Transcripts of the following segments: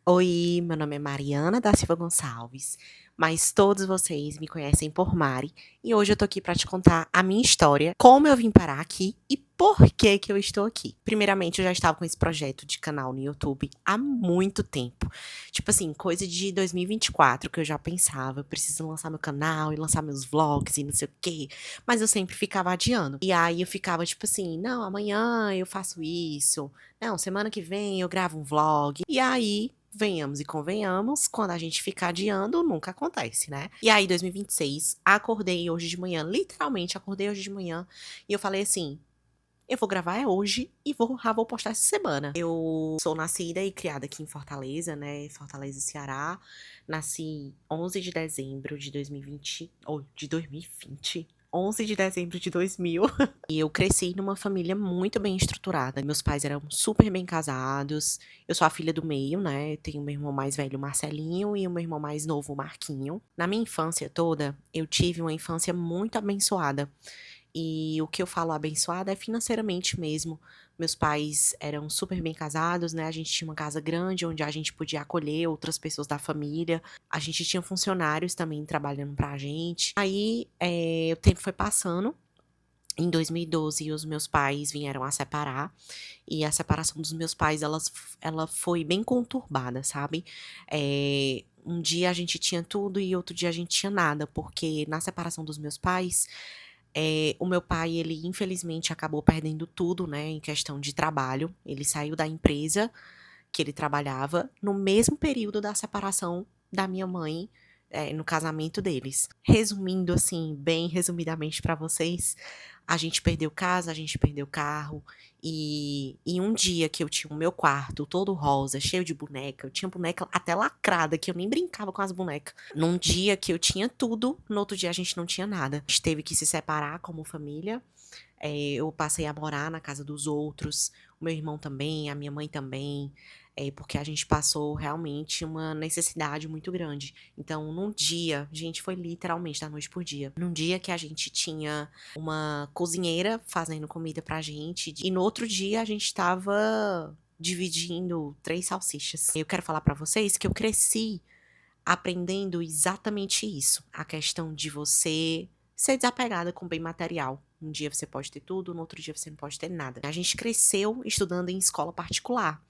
Oi, meu nome é Mariana da Silva Gonçalves, mas todos vocês me conhecem por Mari, e hoje eu tô aqui pra te contar a minha história, como eu vim parar aqui e por que que eu estou aqui. Primeiramente, eu já estava com esse projeto de canal no YouTube há muito tempo. Tipo assim, coisa de 2024 que eu já pensava, eu preciso lançar meu canal e lançar meus vlogs e não sei o quê, mas eu sempre ficava adiando. E aí eu ficava tipo assim, não, amanhã eu faço isso, não, semana que vem eu gravo um vlog. E aí, venhamos e convenhamos, quando a gente fica adiando, nunca acontece, né? E aí, 2026, acordei hoje de manhã, literalmente acordei hoje de manhã, e eu falei assim: eu vou gravar hoje e já vou postar essa semana. Eu sou nascida e criada aqui em Fortaleza, né? Fortaleza, Ceará. Nasci 11 de dezembro de 2020, ou de 2020. 11 de dezembro de 2000. E eu cresci numa família muito bem estruturada. Meus pais eram super bem casados. Eu sou a filha do meio, né? Tenho meu irmão mais velho, Marcelinho, e o meu irmão mais novo, Marquinho. Na minha infância toda, eu tive uma infância muito abençoada. E o que eu falo abençoada é financeiramente mesmo. Meus pais eram super bem casados, né? A gente tinha uma casa grande onde a gente podia acolher outras pessoas da família. A gente tinha funcionários também trabalhando pra gente. Aí, o tempo foi passando. Em 2012, os meus pais vieram a separar, e a separação dos meus pais, ela foi bem conturbada, sabe? Um dia a gente tinha tudo e outro dia a gente tinha nada, porque na separação dos meus pais, o meu pai, ele infelizmente acabou perdendo tudo, né, em questão de trabalho. Ele saiu da empresa que ele trabalhava no mesmo período da separação da minha mãe, no casamento deles. Resumindo, assim, bem resumidamente para vocês, a gente perdeu casa, a gente perdeu carro, e em um dia que eu tinha o meu quarto todo rosa, cheio de boneca, eu tinha boneca até lacrada, que eu nem brincava com as bonecas. Num dia que eu tinha tudo, no outro dia a gente não tinha nada. A gente teve que se separar como família. Eu passei a morar na casa dos outros, o meu irmão também, a minha mãe também, porque a gente passou realmente uma necessidade muito grande. Então, num dia, gente, foi literalmente da noite pro dia. Num dia que a gente tinha uma cozinheira fazendo comida pra gente, e no outro dia a gente estava dividindo 3 salsichas. Eu quero falar pra vocês que eu cresci aprendendo exatamente isso, a questão de você ser desapegada com o bem material. Um dia você pode ter tudo, no outro dia você não pode ter nada. A gente cresceu estudando em escola particular,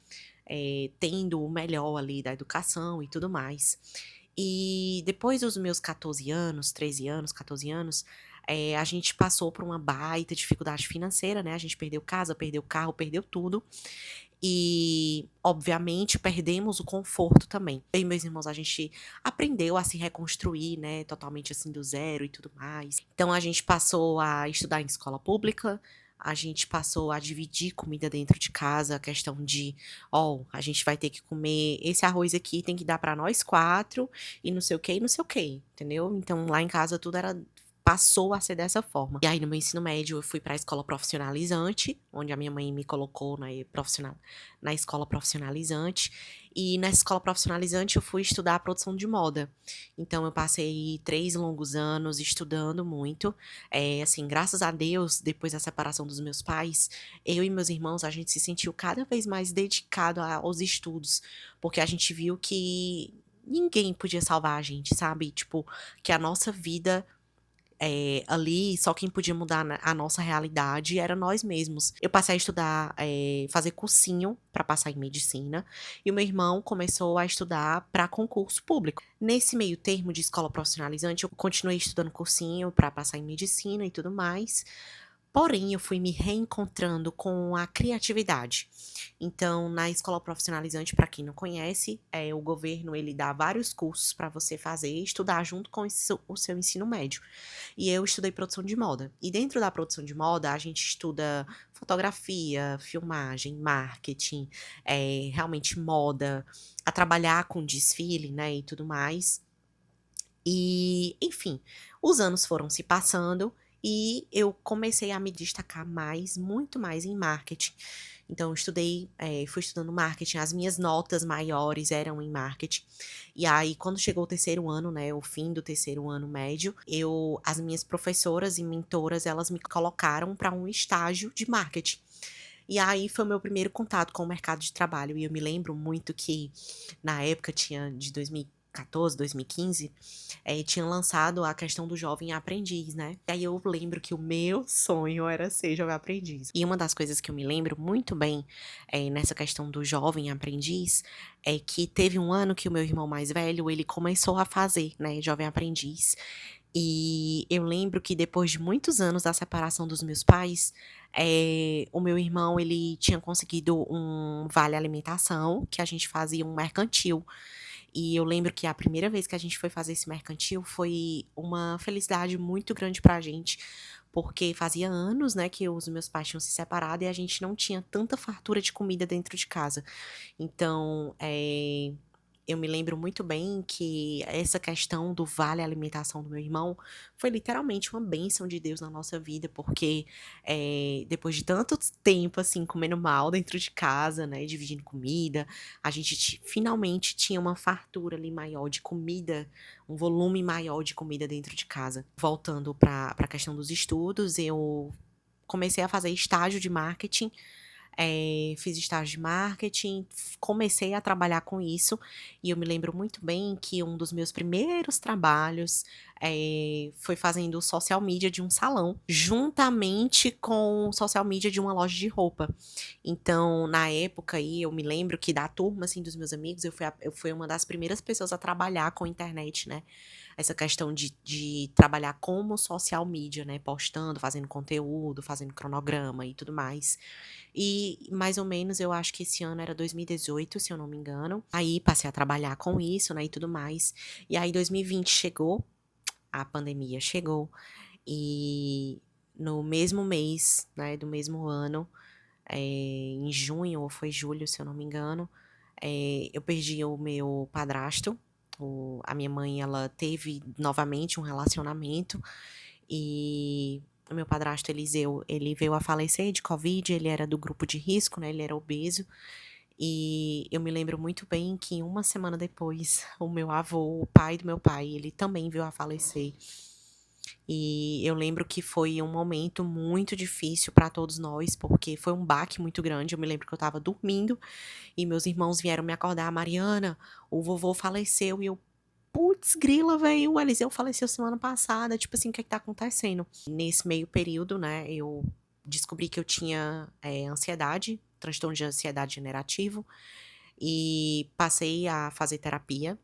tendo o melhor ali da educação e tudo mais. E depois dos meus 14 anos, 13 anos, 14 anos, a gente passou por uma baita dificuldade financeira, né? A gente perdeu casa, perdeu carro, perdeu tudo. E, obviamente, perdemos o conforto também. Eu e meus irmãos, a gente aprendeu a se reconstruir, né, totalmente assim do zero e tudo mais. Então a gente passou a estudar em escola pública, a gente passou a dividir comida dentro de casa, a questão de, ó, a gente vai ter que comer esse arroz aqui, tem que dar pra nós 4 e não sei o quê e não sei o quê, entendeu? Então lá em casa tudo era passou a ser dessa forma. E aí no meu ensino médio eu fui pra escola profissionalizante, onde a minha mãe me colocou na escola profissionalizante, e nessa escola profissionalizante eu fui estudar a produção de moda. Então eu passei 3 longos anos estudando muito, assim, graças a Deus, depois da separação dos meus pais, eu e meus irmãos, a gente se sentiu cada vez mais dedicado aos estudos, porque a gente viu que ninguém podia salvar a gente, sabe? Tipo, que a nossa vida ali, só quem podia mudar a nossa realidade era nós mesmos. Eu passei a estudar, fazer cursinho para passar em medicina, e o meu irmão começou a estudar para concurso público. Nesse meio termo de escola profissionalizante, eu continuei estudando cursinho para passar em medicina e tudo mais. Porém, eu fui me reencontrando com a criatividade. Então, na escola profissionalizante, para quem não conhece, o governo ele dá vários cursos para você fazer e estudar junto com o seu ensino médio. E eu estudei produção de moda. E dentro da produção de moda, a gente estuda fotografia, filmagem, marketing, realmente moda, a trabalhar com desfile, né, e tudo mais. E, enfim, os anos foram se passando e eu comecei a me destacar mais, muito mais em marketing. Então, eu estudei, fui estudando marketing, as minhas notas maiores eram em marketing. E aí, quando chegou o terceiro ano, né, o fim do terceiro ano médio, as minhas professoras e mentoras, elas me colocaram para um estágio de marketing. E aí foi o meu primeiro contato com o mercado de trabalho e eu me lembro muito que na época tinha de 2014, 2015, tinha lançado a questão do jovem aprendiz, né. E aí eu lembro que o meu sonho era ser jovem aprendiz. E uma das coisas que eu me lembro muito bem, nessa questão do jovem aprendiz, é que teve um ano que o meu irmão mais velho, ele começou a fazer, né, jovem aprendiz. E eu lembro que depois de muitos anos da separação dos meus pais, o meu irmão ele tinha conseguido um vale alimentação, que a gente fazia um mercantil. E eu lembro que a primeira vez que a gente foi fazer esse mercantil foi uma felicidade muito grande pra gente, porque fazia anos, né, que os meus pais tinham se separado e a gente não tinha tanta fartura de comida dentro de casa. Então, eu me lembro muito bem que essa questão do vale alimentação do meu irmão foi literalmente uma bênção de Deus na nossa vida, porque, depois de tanto tempo, assim, comendo mal dentro de casa, né, dividindo comida, a gente finalmente tinha uma fartura ali maior de comida, um volume maior de comida dentro de casa. Voltando para a questão dos estudos, eu comecei a fazer estágio de marketing, fiz estágio de marketing, comecei a trabalhar com isso, e eu me lembro muito bem que um dos meus primeiros trabalhos, foi fazendo social media de um salão, juntamente com o social media de uma loja de roupa. Então, na época aí, eu me lembro que da turma, assim, dos meus amigos, eu fui uma das primeiras pessoas a trabalhar com internet, né, essa questão de trabalhar como social media, né, postando, fazendo conteúdo, fazendo cronograma e tudo mais. E mais ou menos eu acho que esse ano era 2018, se eu não me engano. Aí passei a trabalhar com isso, né, e tudo mais. E aí 2020 chegou, a pandemia chegou, e no mesmo mês, né, do mesmo ano, em junho ou foi julho, se eu não me engano, eu perdi o meu padrasto. A minha mãe, ela teve novamente um relacionamento e o meu padrasto Eliseu, ele veio a falecer de Covid, ele era do grupo de risco, né, ele era obeso, e eu me lembro muito bem que uma semana depois, o meu avô, o pai do meu pai, ele também veio a falecer. E eu lembro que foi um momento muito difícil para todos nós, porque foi um baque muito grande. Eu me lembro que eu estava dormindo e meus irmãos vieram me acordar: "Mariana, o vovô faleceu", e eu: "Putz grila, velho, o Eliseu faleceu semana passada, tipo assim, o que é que tá acontecendo?". Nesse meio período, né, eu descobri que eu tinha, ansiedade, transtorno de ansiedade generativo, e passei a fazer terapia.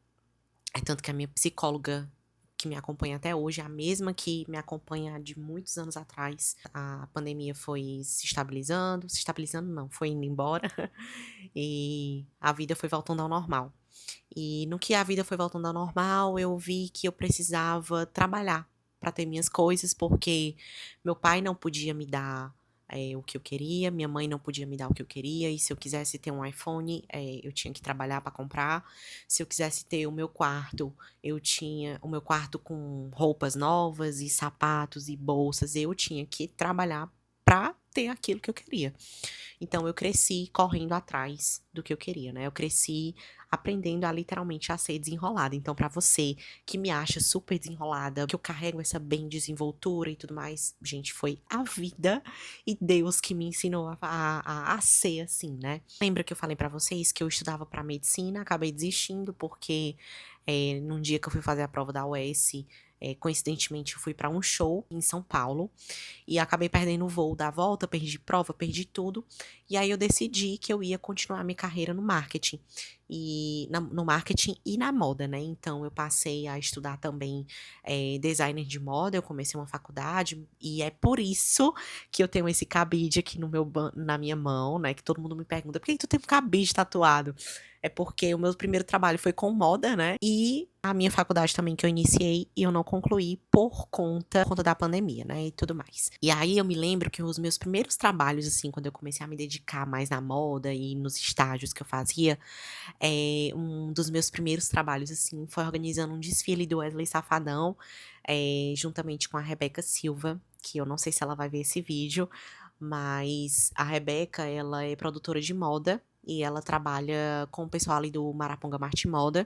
É tanto que a minha psicóloga, que me acompanha até hoje, é a mesma que me acompanha de muitos anos atrás. A pandemia foi se estabilizando não, foi indo embora, e a vida foi voltando ao normal. E no que a vida foi voltando ao normal, eu vi que eu precisava trabalhar para ter minhas coisas, porque meu pai não podia me dar, o que eu queria, minha mãe não podia me dar o que eu queria, e se eu quisesse ter um iPhone, eu tinha que trabalhar para comprar. Se eu quisesse ter o meu quarto, eu tinha o meu quarto com roupas novas e sapatos e bolsas, eu tinha que trabalhar para ter aquilo que eu queria. Então eu cresci correndo atrás do que eu queria, né, eu cresci aprendendo a literalmente a ser desenrolada. Então pra você que me acha super desenrolada, que eu carrego essa bem desenvoltura e tudo mais, gente, foi a vida e Deus que me ensinou a ser assim, né. Lembra que eu falei pra vocês que eu estudava pra medicina, acabei desistindo porque, num dia que eu fui fazer a prova da UES, coincidentemente eu fui pra um show em São Paulo, e acabei perdendo o voo da volta, perdi prova, perdi tudo. E aí eu decidi que eu ia continuar minha carreira no marketing. E no marketing e na moda, né. Então eu passei a estudar também, designer de moda, eu comecei uma faculdade, e é por isso que eu tenho esse cabide aqui no meu na minha mão, né, que todo mundo me pergunta: "Por que que tu tem um cabide tatuado?". É porque o meu primeiro trabalho foi com moda, né, e a minha faculdade também que eu iniciei e eu não concluí por conta da pandemia, né, e tudo mais. E aí eu me lembro que os meus primeiros trabalhos, assim, quando eu comecei a me dedicar mais na moda e nos estágios que eu fazia, um dos meus primeiros trabalhos, assim, foi organizando um desfile do Wesley Safadão, juntamente com a Rebeca Silva, que eu não sei se ela vai ver esse vídeo, mas a Rebeca, ela é produtora de moda e ela trabalha com o pessoal ali do Maraponga Marte Moda,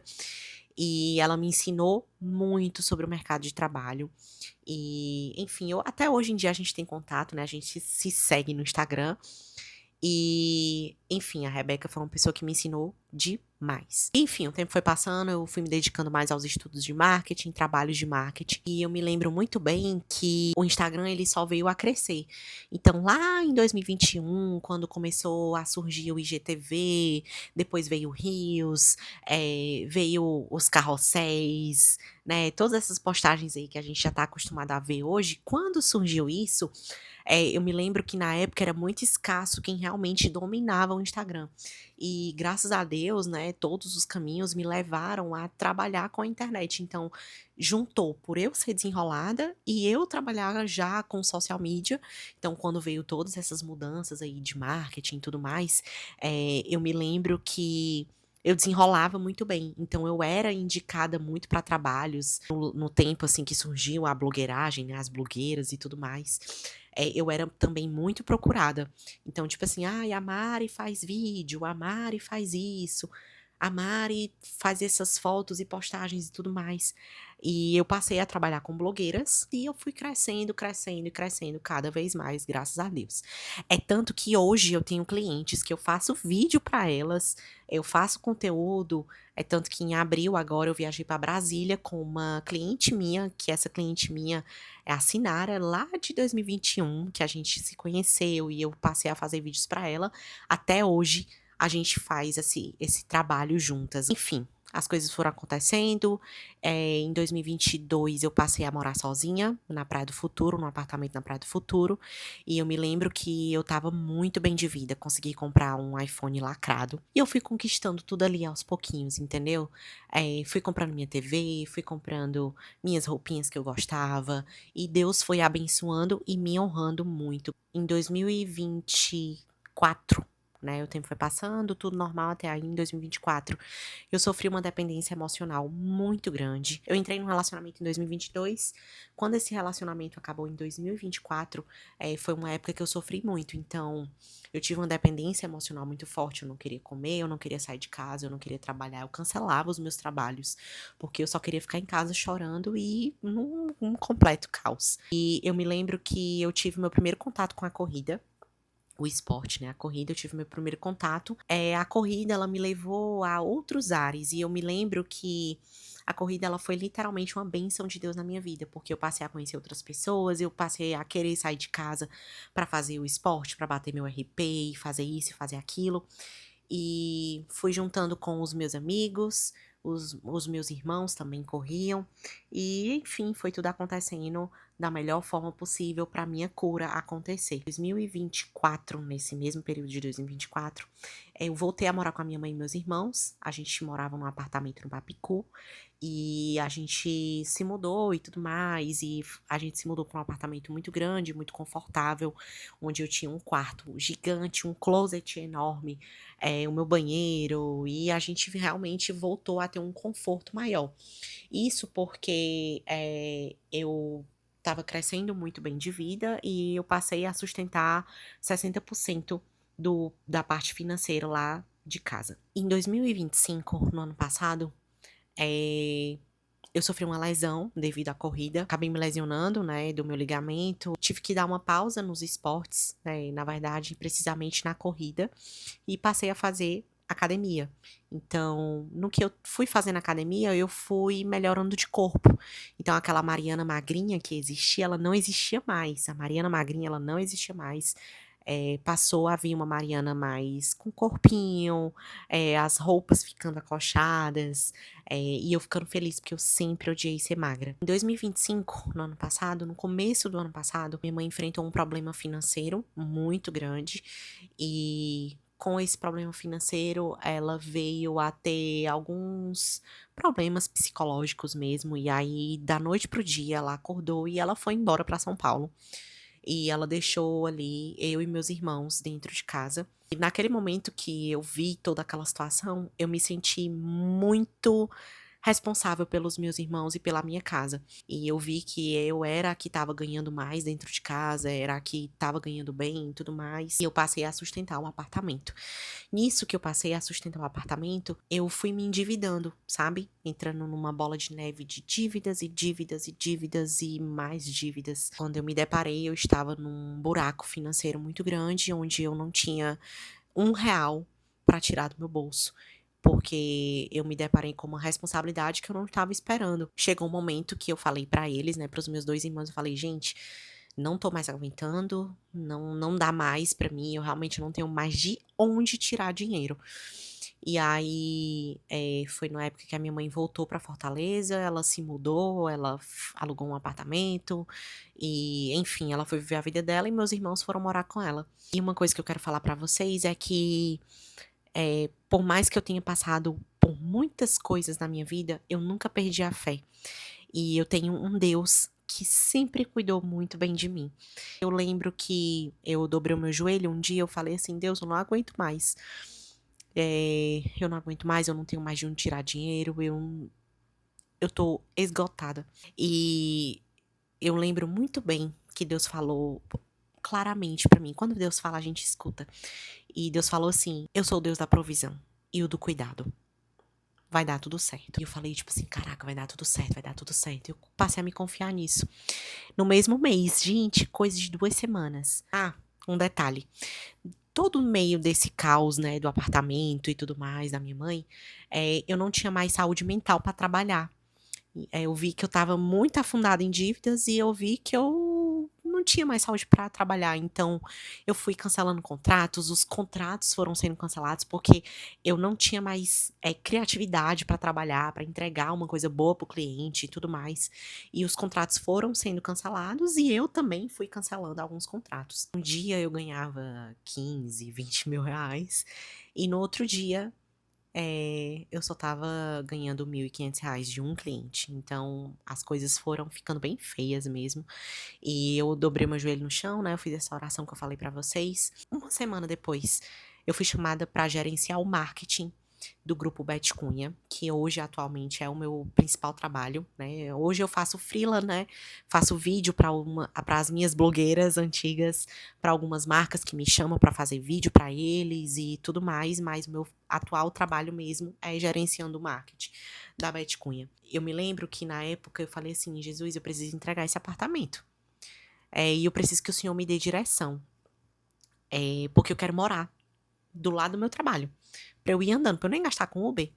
e ela me ensinou muito sobre o mercado de trabalho. E, enfim, eu até hoje em dia a gente tem contato, né, a gente se segue no Instagram, E, enfim, a Rebeca foi uma pessoa que me ensinou demais. Enfim, o tempo foi passando, eu fui me dedicando mais aos estudos de marketing, trabalhos de marketing. E eu me lembro muito bem que o Instagram, ele só veio a crescer. Então, lá em 2021, quando começou a surgir o IGTV, depois veio o Reels, veio os carrosséis, né? Todas essas postagens aí que a gente já tá acostumado a ver hoje. Quando surgiu isso, eu me lembro que na época era muito escasso quem realmente dominava o Instagram. E graças a Deus, né, todos os caminhos me levaram a trabalhar com a internet. Então, juntou por eu ser desenrolada e eu trabalhar já com social media. Então, quando veio todas essas mudanças aí de marketing e tudo mais, eu me lembro que eu desenrolava muito bem. Então, eu era indicada muito para trabalhos no tempo assim que surgiu a blogueiragem, né, as blogueiras e tudo mais. Eu era também muito procurada. Então, tipo assim, ai, a Mari faz vídeo, a Mari faz isso, a Mari faz essas fotos e postagens e tudo mais. E eu passei a trabalhar com blogueiras e eu fui crescendo, crescendo e crescendo cada vez mais, graças a Deus. É tanto que hoje eu tenho clientes que eu faço vídeo para elas, eu faço conteúdo. É tanto que em abril agora eu viajei para Brasília com uma cliente minha, que essa cliente minha é a Sinara, lá de 2021, que a gente se conheceu e eu passei a fazer vídeos para ela. Até hoje a gente faz esse trabalho juntas. Enfim, as coisas foram acontecendo. Em 2022 eu passei a morar sozinha na Praia do Futuro, num apartamento na Praia do Futuro. E eu me lembro que eu tava muito bem de vida, consegui comprar um iPhone lacrado. E eu fui conquistando tudo ali aos pouquinhos, entendeu? Fui comprando minha TV, fui comprando minhas roupinhas que eu gostava. E Deus foi abençoando e me honrando muito. Em 2024, né, o tempo foi passando, tudo normal até aí em 2024, eu sofri uma dependência emocional muito grande. Eu entrei num relacionamento em 2022, quando esse relacionamento acabou em 2024, foi uma época que eu sofri muito, então eu tive uma dependência emocional muito forte, eu não queria comer, eu não queria sair de casa, eu não queria trabalhar, eu cancelava os meus trabalhos, porque eu só queria ficar em casa chorando e num completo caos. E eu me lembro que eu tive meu primeiro contato com a corrida, o esporte, né, a corrida, eu tive meu primeiro contato. A corrida, ela me levou a outros ares, e eu me lembro que a corrida, ela foi literalmente uma bênção de Deus na minha vida, porque eu passei a conhecer outras pessoas, eu passei a querer sair de casa para fazer o esporte, para bater meu RP, e fazer isso e fazer aquilo. E fui juntando com os meus amigos, os meus irmãos também corriam, e enfim, foi tudo acontecendo da melhor forma possível para minha cura acontecer. 2024, nesse mesmo período de 2024, eu voltei a morar com a minha mãe e meus irmãos. A gente morava num apartamento no Papicu e a gente se mudou e tudo mais. E a gente se mudou para um apartamento muito grande, muito confortável, onde eu tinha um quarto gigante, um closet enorme, o meu banheiro, e a gente realmente voltou a ter um conforto maior. Isso porque eu estava crescendo muito bem de vida e eu passei a sustentar 60% da parte financeira lá de casa. Em 2025, no ano passado, eu sofri uma lesão devido à corrida. Acabei me lesionando, né, do meu ligamento. Tive que dar uma pausa nos esportes, né, na verdade, precisamente na corrida, e passei a fazer academia. Então, no que eu fui fazendo academia, eu fui melhorando de corpo. Então, aquela Mariana magrinha que existia, ela não existia mais. A Mariana magrinha, ela não existia mais. Passou a vir uma Mariana mais com corpinho, as roupas ficando acolchadas, e eu ficando feliz, porque eu sempre odiei ser magra. Em 2025, no ano passado, no começo do ano passado, minha mãe enfrentou um problema financeiro muito grande, e com esse problema financeiro, ela veio a ter alguns problemas psicológicos mesmo, e aí, da noite pro dia, ela acordou e ela foi embora para São Paulo. E ela deixou ali eu e meus irmãos dentro de casa. E naquele momento que eu vi toda aquela situação, eu me senti muito responsável pelos meus irmãos e pela minha casa. E eu vi que eu era a que estava ganhando mais dentro de casa, era a que estava ganhando bem e tudo mais, e eu passei a sustentar um apartamento. Nisso que eu passei a sustentar o apartamento, eu fui me endividando, sabe? Entrando numa bola de neve de dívidas e dívidas e dívidas e mais dívidas. Quando eu me deparei, eu estava num buraco financeiro muito grande, onde eu não tinha R$ 1 para tirar do meu bolso. Porque eu me deparei com uma responsabilidade que eu não estava esperando. Chegou um momento que eu falei para eles, né, para os meus 2 irmãos, eu falei: "Gente, não tô mais aguentando, não dá mais pra mim, eu realmente não tenho mais de onde tirar dinheiro". E aí, foi na época que a minha mãe voltou pra Fortaleza, ela se mudou, ela alugou um apartamento e, enfim, ela foi viver a vida dela e meus irmãos foram morar com ela. E uma coisa que eu quero falar pra vocês é que, por mais que eu tenha passado por muitas coisas na minha vida, eu nunca perdi a fé. E eu tenho um Deus que sempre cuidou muito bem de mim. Eu lembro que eu dobrei o meu joelho um dia, eu falei assim: "Deus, eu não aguento mais. Eu não aguento mais, eu não tenho mais de onde tirar dinheiro, eu tô esgotada". E eu lembro muito bem que Deus falou claramente pra mim. Quando Deus fala, a gente escuta. E Deus falou assim: "Eu sou o Deus da provisão e o do cuidado. Vai dar tudo certo". E eu falei, tipo assim: "Caraca, vai dar tudo certo, vai dar tudo certo". Eu passei a me confiar nisso. No mesmo mês, gente, coisa de 2 semanas. Ah, um detalhe, todo meio desse caos, né, do apartamento e tudo mais da minha mãe, eu não tinha mais saúde mental pra trabalhar. Eu vi que eu estava muito afundada em dívidas e eu vi que eu não tinha mais saúde para trabalhar, então eu fui cancelando contratos, os contratos foram sendo cancelados, porque eu não tinha mais, criatividade para trabalhar, para entregar uma coisa boa para o cliente e tudo mais. E os contratos foram sendo cancelados e eu também fui cancelando alguns contratos. Um dia eu ganhava 15, 20 mil reais e no outro dia eu só estava ganhando R$ 1.500 de um cliente, então as coisas foram ficando bem feias mesmo. E eu dobrei meu joelho no chão, né, eu fiz essa oração que eu falei pra vocês. Uma semana depois, eu fui chamada pra gerenciar o marketing do grupo Bet Cunha, que hoje atualmente é o meu principal trabalho, né. Hoje eu faço freela, né, faço vídeo para as minhas blogueiras antigas, para algumas marcas que me chamam para fazer vídeo para eles e tudo mais, mas o meu atual trabalho mesmo é gerenciando o marketing da Bet Cunha. Eu me lembro que na época eu falei assim: "Jesus, eu preciso entregar esse apartamento, e eu preciso que o senhor me dê direção, porque eu quero morar do lado do meu trabalho, pra eu ir andando, pra eu nem gastar com Uber".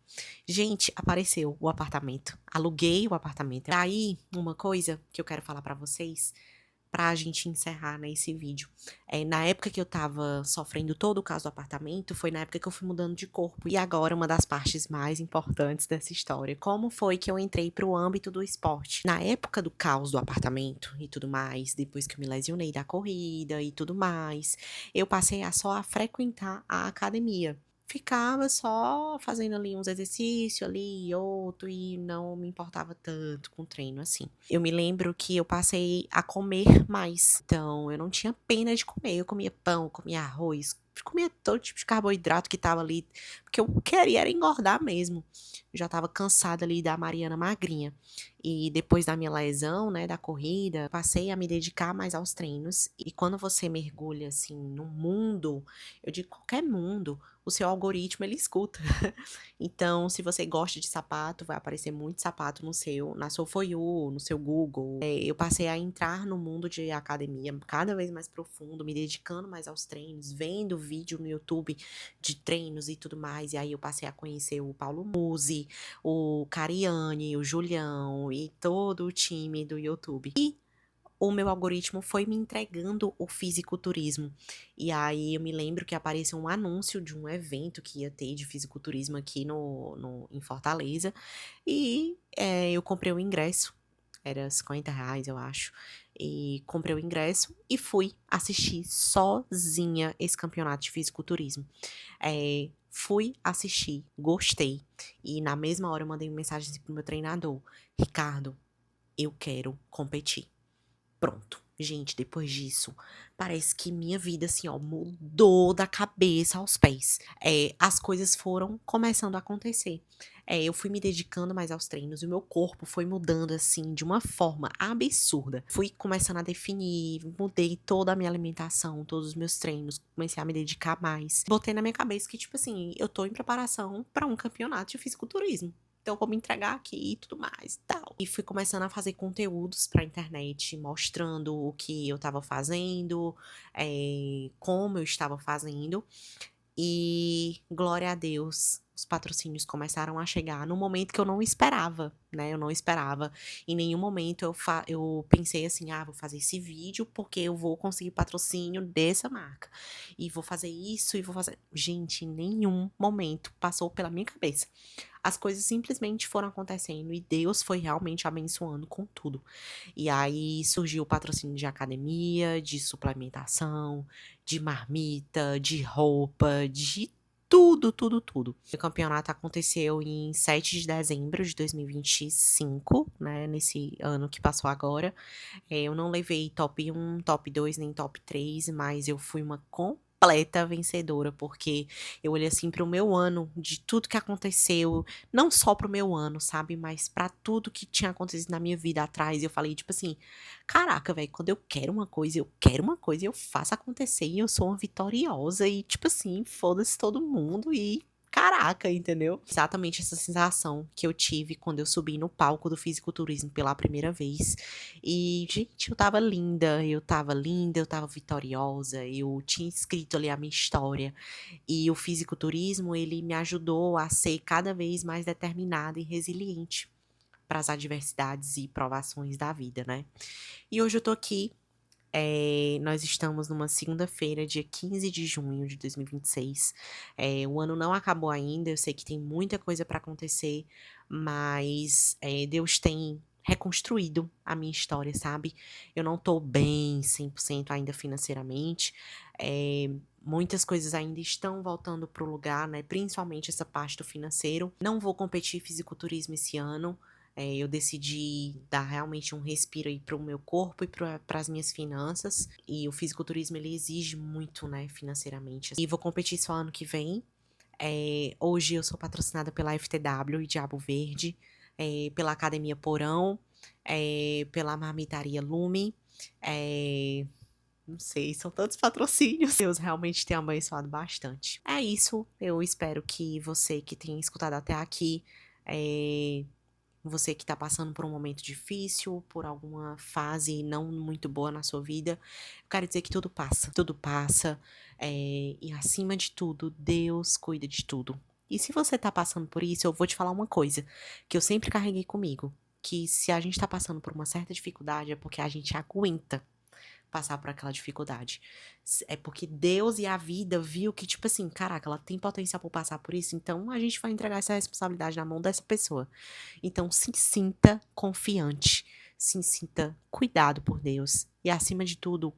Gente, apareceu o apartamento, aluguei o apartamento. Aí, uma coisa que eu quero falar pra vocês, pra gente encerrar, né, esse vídeo. Na época que eu estava sofrendo todo o caso do apartamento, foi na época que eu fui mudando de corpo. E agora uma das partes mais importantes dessa história, como foi que eu entrei para o âmbito do esporte? Na época do caos do apartamento e tudo mais, depois que eu me lesionei da corrida e tudo mais, eu passei a só a frequentar a academia. Ficava só fazendo ali uns exercícios ali e outro e não me importava tanto com o treino assim. Eu me lembro que eu passei a comer mais, então eu não tinha pena de comer, eu comia pão, comia arroz, comia todo tipo de carboidrato que estava ali, porque eu queria era engordar mesmo. Eu já estava cansada ali da Mariana magrinha. E depois da minha lesão, né, da corrida, passei a me dedicar mais aos treinos. E quando você mergulha assim no mundo, eu digo qualquer mundo, o seu algoritmo ele escuta. Então, se você gosta de sapato, vai aparecer muito sapato na sua For You, no seu Google. Eu passei a entrar no mundo de academia cada vez mais profundo, me dedicando mais aos treinos, vendo vídeo no YouTube de treinos e tudo mais. E aí eu passei a conhecer o Paulo Musi, o Cariani, o Julião e todo o time do YouTube. E o meu algoritmo foi me entregando o fisiculturismo. E aí eu me lembro que apareceu um anúncio de um evento que ia ter de fisiculturismo aqui em Fortaleza. E eu comprei o ingresso, era R$ 50, eu acho. E comprei o ingresso e fui assistir sozinha esse campeonato de fisiculturismo. Fui assistir, gostei. E na mesma hora eu mandei uma mensagem assim pro meu treinador: "Ricardo, eu quero competir". Pronto. Gente, depois disso, parece que minha vida, assim, ó, mudou da cabeça aos pés. As coisas foram começando a acontecer. Eu fui me dedicando mais aos treinos, o meu corpo foi mudando, assim, de uma forma absurda. Fui começando a definir, mudei toda a minha alimentação, todos os meus treinos, comecei a me dedicar mais. Botei na minha cabeça que, tipo assim, eu tô em preparação pra um campeonato de fisiculturismo. Então, eu vou me entregar aqui e tudo mais e tal. E fui começando a fazer conteúdos pra internet, mostrando o que eu estava fazendo, como eu estava fazendo. E glória a Deus, os patrocínios começaram a chegar no momento que eu não esperava, né? Eu não esperava. Em nenhum momento eu pensei assim, vou fazer esse vídeo porque eu vou conseguir patrocínio dessa marca. E vou fazer isso e vou fazer. Gente, em nenhum momento passou pela minha cabeça. As coisas simplesmente foram acontecendo e Deus foi realmente abençoando com tudo. E aí surgiu o patrocínio de academia, de suplementação, de marmita, de roupa, de tudo, tudo, tudo. O campeonato aconteceu em 7 de dezembro de 2025, né? Nesse ano que passou agora. Eu não levei top 1, top 2, nem top 3, mas eu fui uma completa vencedora, porque eu olhei assim para o meu ano, de tudo que aconteceu, não só para o meu ano, sabe, mas para tudo que tinha acontecido na minha vida atrás. Eu falei, tipo assim, caraca, velho, quando eu quero uma coisa, eu quero uma coisa, eu faço acontecer e eu sou uma vitoriosa e, tipo assim, foda-se todo mundo e caraca, entendeu? Exatamente essa sensação que eu tive quando eu subi no palco do fisiculturismo pela primeira vez. E, gente, eu tava vitoriosa, eu tinha escrito ali a minha história. E o fisiculturismo, ele me ajudou a ser cada vez mais determinada e resiliente para as adversidades e provações da vida, né? E hoje eu tô aqui. Nós estamos numa segunda-feira, dia 15 de junho de 2026. O ano não acabou ainda, eu sei que tem muita coisa para acontecer, mas Deus tem reconstruído a minha história, sabe? Eu não tô bem 100% ainda financeiramente, muitas coisas ainda estão voltando pro lugar, né? Principalmente essa parte do financeiro. Não vou competir fisiculturismo esse ano. Eu decidi dar realmente um respiro aí para o meu corpo e para as minhas finanças. E o fisiculturismo, ele exige muito, né, financeiramente. E vou competir só ano que vem. Hoje eu sou patrocinada pela FTW e Diabo Verde, pela Academia Porão, pela Marmitaria Lume. Não sei, são tantos patrocínios. Deus realmente tem abençoado bastante. É isso. Eu espero que você que tem escutado até aqui, você que tá passando por um momento difícil, por alguma fase não muito boa na sua vida, eu quero dizer que tudo passa, e acima de tudo, Deus cuida de tudo. E se você tá passando por isso, eu vou te falar uma coisa, que eu sempre carreguei comigo, que se a gente tá passando por uma certa dificuldade, é porque a gente aguenta passar por aquela dificuldade. É porque Deus e a vida viu que, tipo assim, caraca, ela tem potencial para passar por isso, então a gente vai entregar essa responsabilidade na mão dessa pessoa. Então se sinta confiante, se sinta cuidado por Deus e acima de tudo,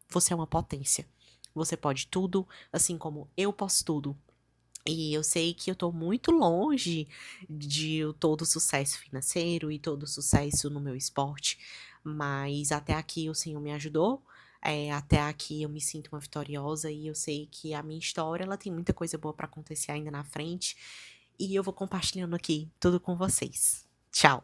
você é uma potência. Você pode tudo, assim como eu posso tudo. E eu sei que eu tô muito longe de todo o sucesso financeiro e todo o sucesso no meu esporte, mas até aqui o Senhor me ajudou, até aqui eu me sinto uma vitoriosa e eu sei que a minha história, ela tem muita coisa boa pra acontecer ainda na frente, e eu vou compartilhando aqui tudo com vocês. Tchau.